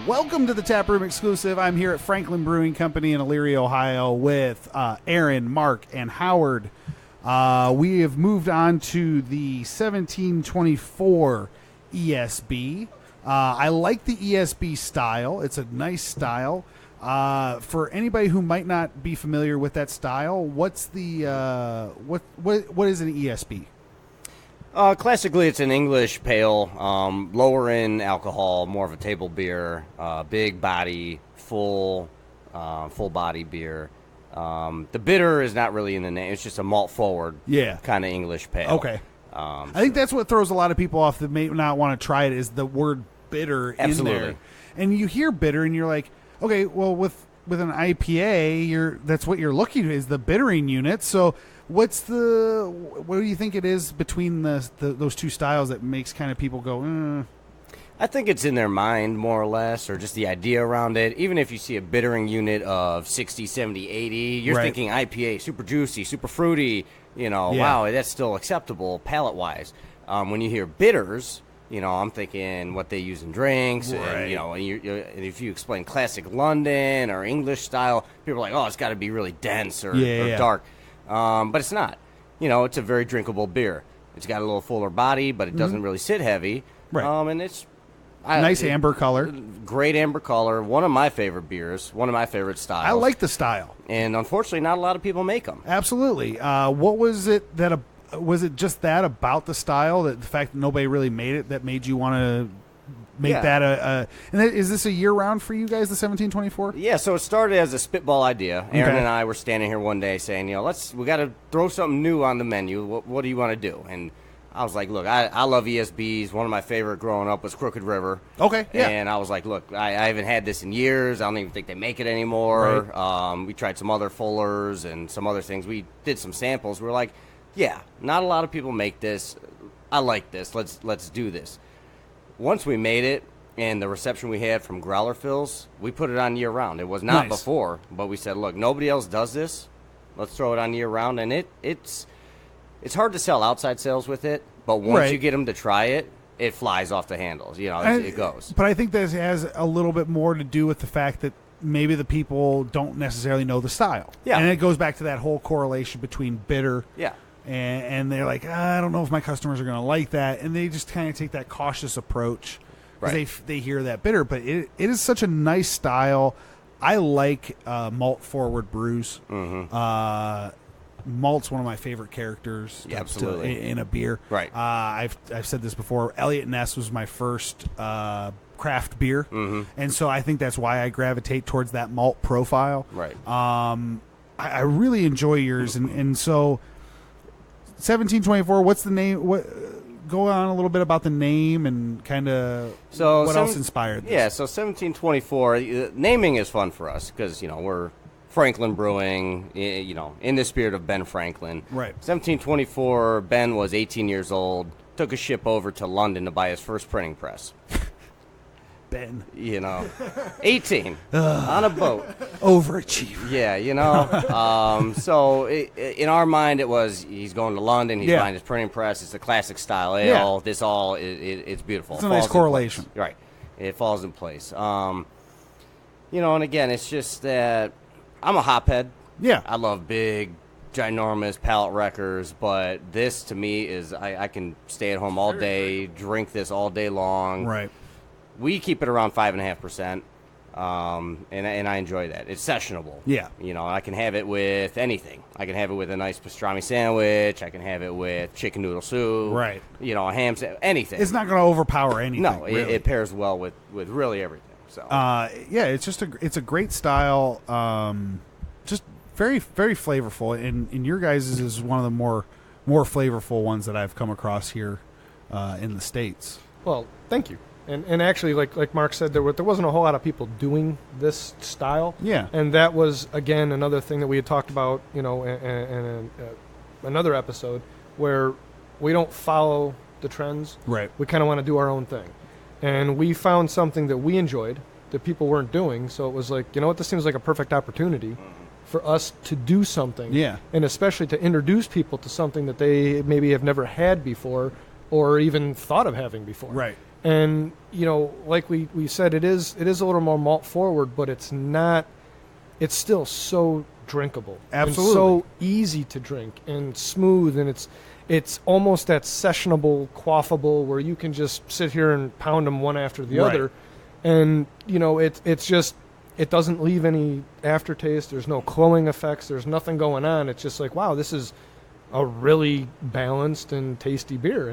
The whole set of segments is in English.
Welcome to the Taproom Exclusive. I'm here at Franklin Brewing Company in Elyria, Ohio with Aaron, Mark, and Howard. We have moved on to the 1724 ESB. I like the ESB style. It's a nice style. For anybody who might not be familiar with that style, what's the what is an ESB? Classically, it's an English pale, lower in alcohol, more of a table beer, big body, full body beer. The bitter is not really in the name; it's just a malt forward, kind of English pale. Okay, I think that's what throws a lot of people off that may not want to try it is the word bitter in there. And you hear bitter, and you're like, okay, well with an IPA, that's what you're looking at is the bittering unit. So what do you think it is between those two styles that makes kind of people go, I think it's in their mind, more or less, or just the idea around it. Even if you see a bittering unit of 60, 70, 80, you're thinking IPA, super juicy, super fruity, wow, that's still acceptable palate-wise. When you hear bitters, I'm thinking what they use in drinks, and if you explain classic London or English style, people are like, oh, it's got to be really dense or dark. But it's not. It's a very drinkable beer. It's got a little fuller body, but it doesn't really sit heavy. Right. And it's nice amber color. Great amber color. One of my favorite beers. One of my favorite styles. I like the style. And unfortunately, not a lot of people make them. Absolutely. What was it was it just that about the style, that the fact that nobody really made it, that made you want to make that and is this a year-round for you guys, the 1724? Yeah, so it started as a spitball idea. Aaron and I were standing here one day saying, we got to throw something new on the menu. What do you want to do? And I was like, look, I love ESBs. One of my favorite growing up was Crooked River. Okay, yeah. And I was like, look, I haven't had this in years. I don't even think they make it anymore. Right. We tried some other Fullers and some other things. We did some samples. We were like, yeah, not a lot of people make this. I like this. Let's do this. Once we made it and the reception we had from growler fills, we put it on year-round. It was not before, but we said, look, nobody else does this. Let's throw it on year-round. And it's hard to sell outside sales with it, but once you get them to try it, it flies off the handles. It goes. But I think that has a little bit more to do with the fact that maybe the people don't necessarily know the style. Yeah. And it goes back to that whole correlation between bitter and they're like, I don't know if my customers are going to like that. And they just kind of take that cautious approach because they hear that bitter. But it is such a nice style. I like malt-forward brews. Mm-hmm. Malt's one of my favorite characters in a beer. Right. I've said this before. Elliot Ness was my first craft beer. Mm-hmm. And so I think that's why I gravitate towards that malt profile. Right. I really enjoy yours. And so 1724, what's the name? Go on a little bit about the name and kind of what else inspired this. Yeah, so 1724, naming is fun for us because, we're Franklin Brewing, in the spirit of Ben Franklin. Right. 1724, Ben was 18 years old, took a ship over to London to buy his first printing press. Ben. 18 on a boat. Overachiever. Yeah, so in our mind it was he's going to London, he's buying his printing press, it's a classic style ale. This all, it's beautiful. It's a nice correlation. Right. It falls in place. And again, it's just that I'm a hophead. Yeah. I love big, ginormous palate wreckers, but this to me is I can stay at home all day, drink this all day long. Right. We keep it around 5.5%, and I enjoy that. It's sessionable. Yeah. I can have it with anything. I can have it with a nice pastrami sandwich. I can have it with chicken noodle soup. Right. A ham sandwich, anything. It's not going to overpower anything. No, really. It pairs well with really everything. So. It's just it's a great style. Just very, very flavorful, and your guys' is one of the more flavorful ones that I've come across here in the States. Well, thank you. And actually, like Mark said, there wasn't a whole lot of people doing this style. Yeah. And that was, again, another thing that we had talked about, in another episode, where we don't follow the trends. Right. We kind of want to do our own thing. And we found something that we enjoyed that people weren't doing. So it was like, this seems like a perfect opportunity for us to do something. Yeah. And especially to introduce people to something that they maybe have never had before or even thought of having before. Right. And, like we said, it is a little more malt forward, but it's still so drinkable. Absolutely. And so easy to drink and smooth, and it's almost that sessionable, quaffable, where you can just sit here and pound them one after the other. And, it's just, it doesn't leave any aftertaste. There's no cloying effects. There's nothing going on. It's just like, wow, this is a really balanced and tasty beer.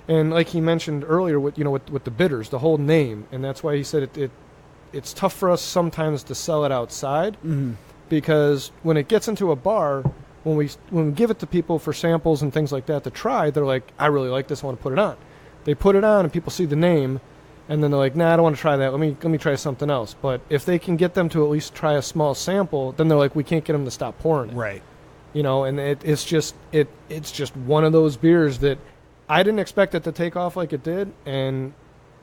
And like he mentioned earlier with the bitters, the whole name. And that's why he said it's tough for us sometimes to sell it outside, because when it gets into a bar, when we give it to people for samples and things like that to try, they're like, I really like this, I want to put it on. They put it on and people see the name, and then they're like, nah, I don't want to try that. Let me try something else. But if they can get them to at least try a small sample, then they're like, we can't get them to stop pouring it. Right. And it's just one of those beers that I didn't expect it to take off like it did, and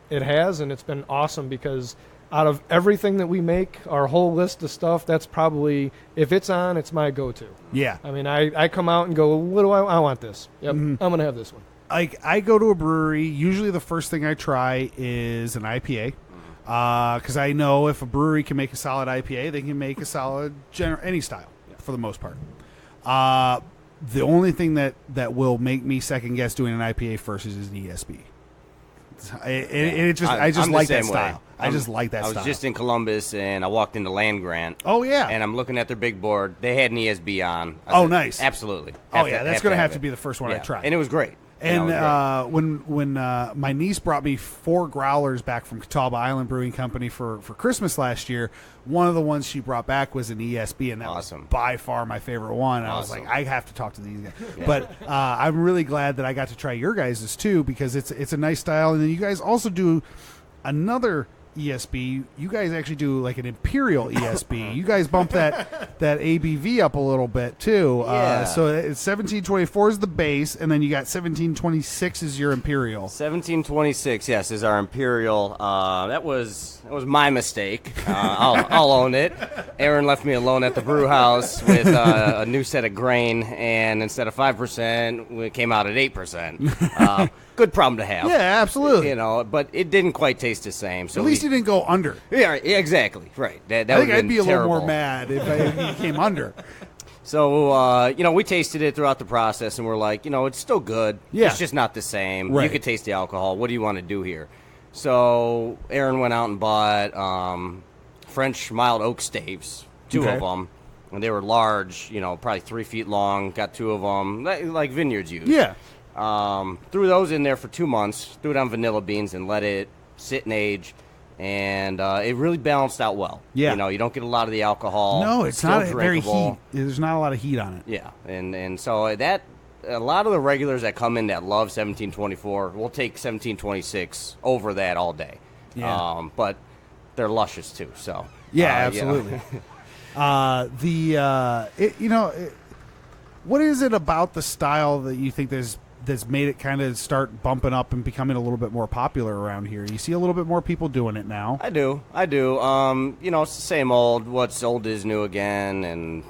it has, and it's been awesome because out of everything that we make, our whole list of stuff, that's probably, if it's on, it's my go-to. Yeah. I mean, I come out and go, what do I want this. Yep, I'm going to have this one. Like, I go to a brewery, usually the first thing I try is an IPA, because I know if a brewery can make a solid IPA, they can make a solid any style, for the most part. The only thing that will make me second guess doing an IPA first is an ESB. I just like that style. I just like that style. I was just in Columbus, and I walked into Land Grant. Oh, yeah. And I'm looking at their big board. They had an ESB on. I said, nice. Absolutely. That's going to have to be the first one I try. And it was great. And when my niece brought me 4 growlers back from Catawba Island Brewing Company for Christmas last year, one of the ones she brought back was an ESB, and that was by far my favorite one. And I was like, I have to talk to these guys. Yeah. But I'm really glad that I got to try your guys' too, because it's a nice style. And then you guys also do another ESB. You guys actually do like an imperial ESB. You guys bump that ABV up a little bit too. Yeah. So it's 1724 is the base, and then you got 1726 is your imperial. 1726, yes, is our imperial. That was my mistake. I'll own it. Aaron left me alone at the brew house with a new set of grain, and instead of 5%, it came out at 8%. Good problem to have. Yeah, absolutely. But it didn't quite taste the same. So at least you didn't go under. Yeah, exactly. Right. That I think I'd be a terrible. little more mad if he came under. So, we tasted it throughout the process, and we're like, it's still good. Yeah. It's just not the same. Right. You could taste the alcohol. What do you want to do here? So Aaron went out and bought French mild oak staves, 2 of them. And they were large, probably 3 feet long. Got 2 of them, like vineyards use. Yeah. Threw those in there for 2 months, threw it on vanilla beans, and let it sit and age. And it really balanced out well. Yeah. You don't get a lot of the alcohol. No, it's not very drinkable. heat. There's not a lot of heat on it. Yeah, and so that a lot of the regulars that come in that love 1724 will take 1726 over that all day. Yeah. But they're luscious too. So yeah, absolutely. What is it about the style that you think that's made it kind of start bumping up and becoming a little bit more popular around here? You see a little bit more people doing it now. I do. It's the same old. What's old is new again, and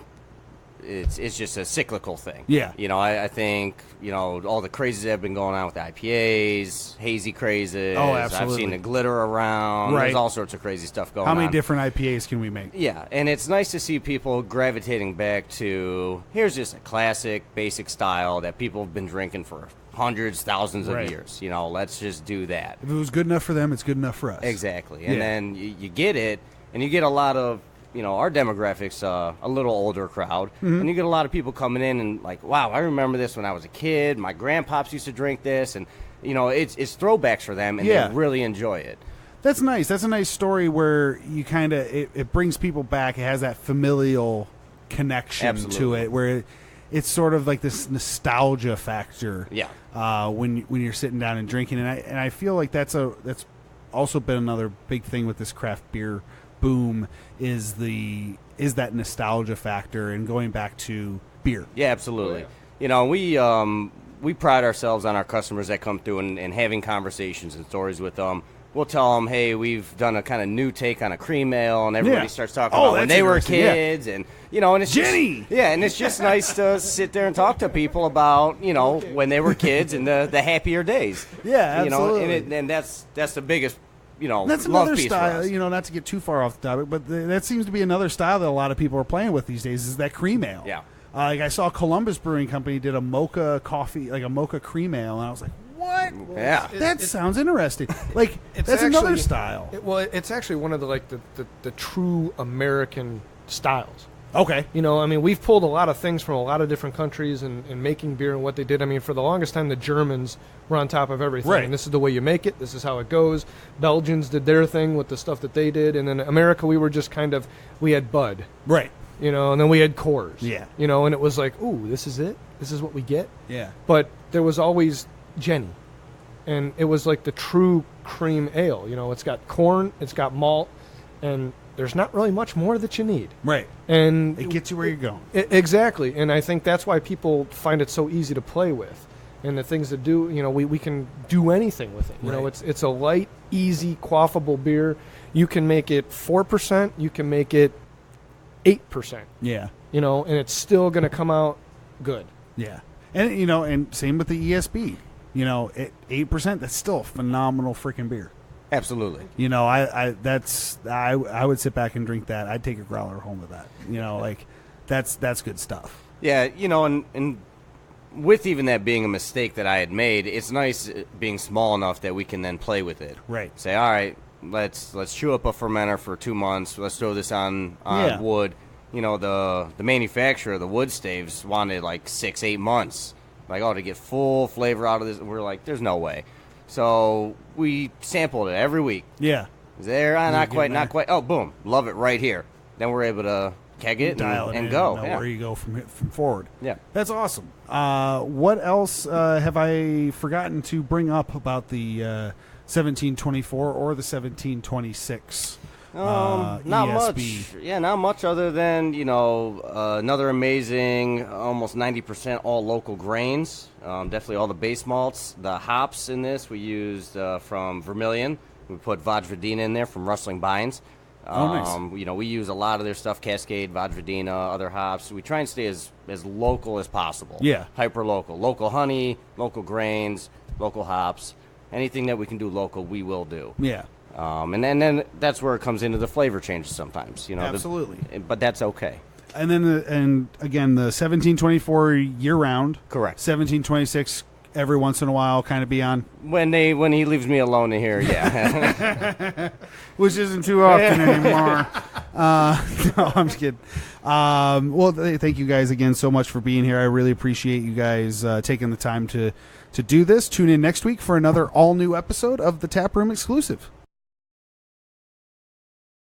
it's just a cyclical thing. Yeah. I think all the crazes that have been going on with the IPAs, hazy crazes. Oh, absolutely. I've seen the glitter around. Right. There's all sorts of crazy stuff going on. How many different IPAs can we make? Yeah, and it's nice to see people gravitating back to, here's just a classic, basic style that people have been drinking for hundreds, thousands of years. Let's just do that. If it was good enough for them, it's good enough for us. Exactly. And then you get it, and you get a lot of, our demographics, a little older crowd, and you get a lot of people coming in and like, wow, I remember this when I was a kid. My grandpops used to drink this, and, it's throwbacks for them, and they really enjoy it. That's nice. That's a nice story where you kind of it brings people back. It has that familial connection to it, where it's sort of like this nostalgia factor. Yeah. When you're sitting down and drinking, and I feel like that's also been another big thing with this craft beer boom is that nostalgia factor and going back to beer. Yeah, absolutely. We pride ourselves on our customers that come through and having conversations and stories with them. we'll tell them, hey, we've done a kind of new take on a cream ale, and everybody starts talking about when that's they were kids, and and it's Jenny. and it's just nice to sit there and talk to people about when they were kids and the happier days. Yeah, absolutely. And that's the biggest. That's another style. Not to get too far off the topic, but that seems to be another style that a lot of people are playing with these days. Is that cream ale? Yeah. Like I saw Columbus Brewing Company did a mocha coffee, like a mocha cream ale, and I was like, what? Yeah. That sounds interesting. Like that's actually, another style. It's actually one of the true American styles. Okay. We've pulled a lot of things from a lot of different countries and making beer and what they did. For the longest time, the Germans were on top of everything. Right. And this is the way you make it. This is how it goes. Belgians did their thing with the stuff that they did. And then America, we were just we had Bud. Right. And then we had Coors. Yeah. And it was like, ooh, this is it? This is what we get? Yeah. But there was always Jenny. And it was like the true cream ale. It's got corn, it's got malt, and there's not really much more that you need. Right. And it gets you where you're going. Exactly. And I think that's why people find it so easy to play with. And the things that do, we can do anything with it. Right. It's a light, easy, quaffable beer. You can make it 4%, you can make it 8%. Yeah. And it's still going to come out good. Yeah. And and same with the ESB. At 8%, that's still a phenomenal freaking beer. Absolutely. I would sit back and drink that. I'd take a growler home with that. That's good stuff. Yeah, and with even that being a mistake that I had made, it's nice being small enough that we can then play with it. Right. Say, all right, let's chew up a fermenter for 2 months. Let's throw this on wood. The manufacturer of the wood staves wanted 6-8 months, to get full flavor out of this. We're like, there's no way. So we sampled it every week. Yeah. There, not quite. Oh, boom, love it right here. Then we're able to keg it and go. And know where you go from forward. Yeah. That's awesome. What else have I forgotten to bring up about the 1724 or the 1726? Not ESB? much. Yeah, not much other than, another amazing, almost 90% all local grains. Definitely all the base malts. The hops in this we used from Vermilion. We put Vajradina in there from Rustling Bines. Nice. We use a lot of their stuff, Cascade, Vajradina, other hops. We try and stay as local as possible. Yeah. Hyper local. Local honey, local grains, local hops. Anything that we can do local, we will do. Yeah. And then that's where it comes into the flavor changes sometimes. Absolutely. But that's okay. And then again, the 1724 year round. Correct. 1726 every once in a while, kind of be on. When he leaves me alone in here, yeah. Which isn't too often anymore. No, I'm just kidding. Well, thank you guys again so much for being here. I really appreciate you guys taking the time to do this. Tune in next week for another all-new episode of the Tap Room Exclusive.